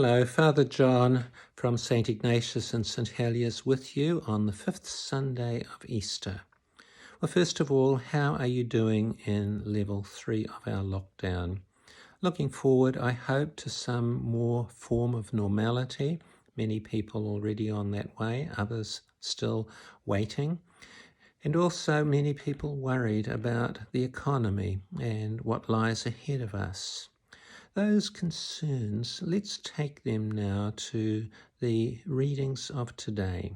Hello, Father John from St. Ignatius and St. Heliers with you on the 5th Sunday of Easter. Well, first of all, how are you doing in level 3 of our lockdown? Looking forward, I hope, to some more form of normality. Many people already on that way, others still waiting. And also many people worried about the economy and what lies ahead of us. Those concerns, let's take them now to the readings of today.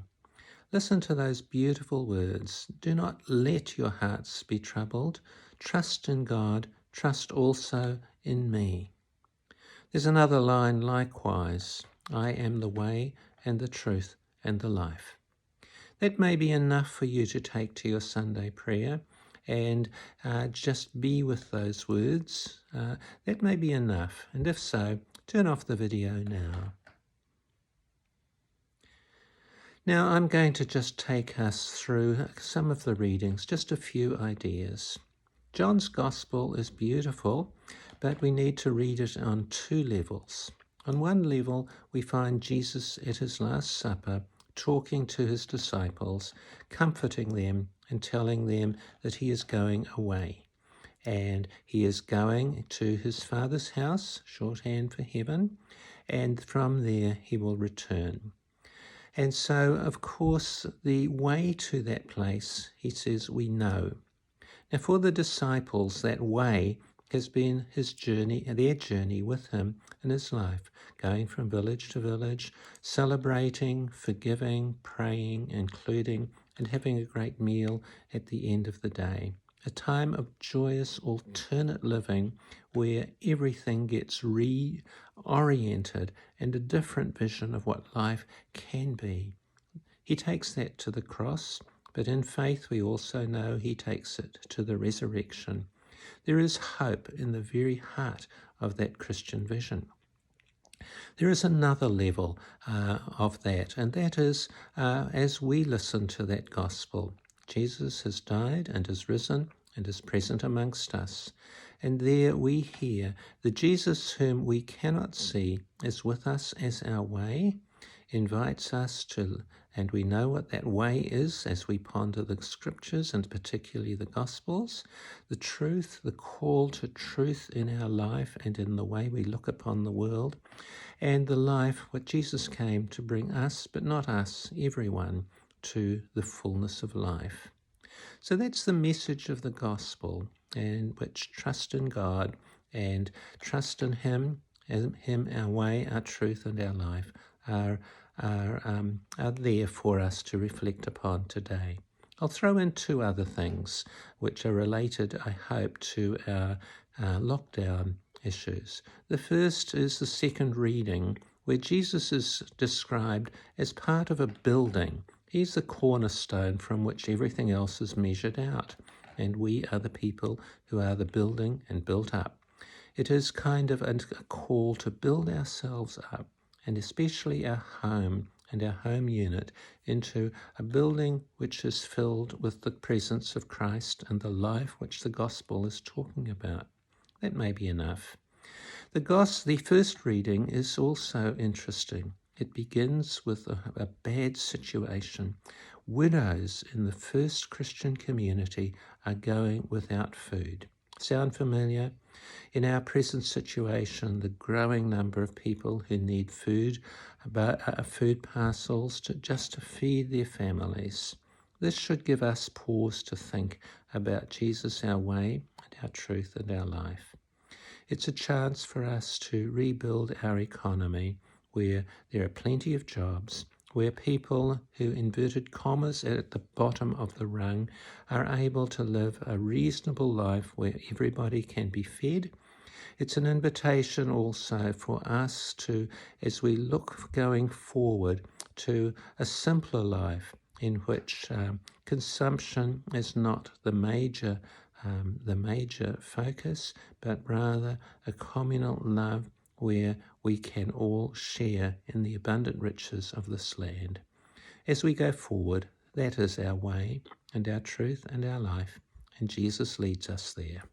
Listen to those beautiful words. Do not let your hearts be troubled. Trust in God. Trust also in me. There's another line likewise. I am the way and the truth and the life. That may be enough for you to take to your Sunday prayer and just be with those words. That may be enough, and if so, turn off the video now. Now I'm going to just take us through some of the readings, just a few ideas. John's Gospel is beautiful, but we need to read it on two levels. On one level, we find Jesus at his Last Supper talking to his disciples, comforting them and telling them that he is going away. And he is going to his Father's house, shorthand for heaven, and from there he will return. And so, of course, the way to that place, he says, we know. Now, for the disciples, that way has been his journey, their journey with him in his life, going from village to village, celebrating, forgiving, praying, including, and having a great meal at the end of the day. A time of joyous alternate living where everything gets reoriented and a different vision of what life can be. He takes that to the cross, but in faith we also know he takes it to the resurrection. There is hope in the very heart of that Christian vision. There is another level of that, and that is as we listen to that gospel. Jesus has died and is risen and is present amongst us. And there we hear the Jesus whom we cannot see is with us as our way, invites us to, and we know what that way is as we ponder the scriptures and particularly the gospels, the truth, the call to truth in our life and in the way we look upon the world, and the life what Jesus came to bring us, but not us, everyone, to the fullness of life. So that's the message of the gospel, and which trust in God and trust in him, our way, our truth and our life are there for us to reflect upon today. I'll throw in two other things which are related, I hope, to our lockdown issues. The first is the second reading, where Jesus is described as part of a building. He's the cornerstone from which everything else is measured out, and we are the people who are the building and built up. It is kind of a call to build ourselves up, and especially our home and our home unit, into a building which is filled with the presence of Christ and the life which the gospel is talking about. That may be enough. The first reading is also interesting. It begins with a bad situation. Widows in the first Christian community are going without food. Sound familiar? In our present situation, the growing number of people who need food, food parcels just to feed their families. This should give us pause to think about Jesus, our way, and our truth and our life. It's a chance for us to rebuild our economy where there are plenty of jobs, where people who, inverted commas, at the bottom of the rung are able to live a reasonable life where everybody can be fed. It's an invitation also for us to, as we look going forward, to a simpler life in which consumption is not the major focus, but rather a communal love where we can all share in the abundant riches of this land. As we go forward, that is our way and our truth and our life, and Jesus leads us there.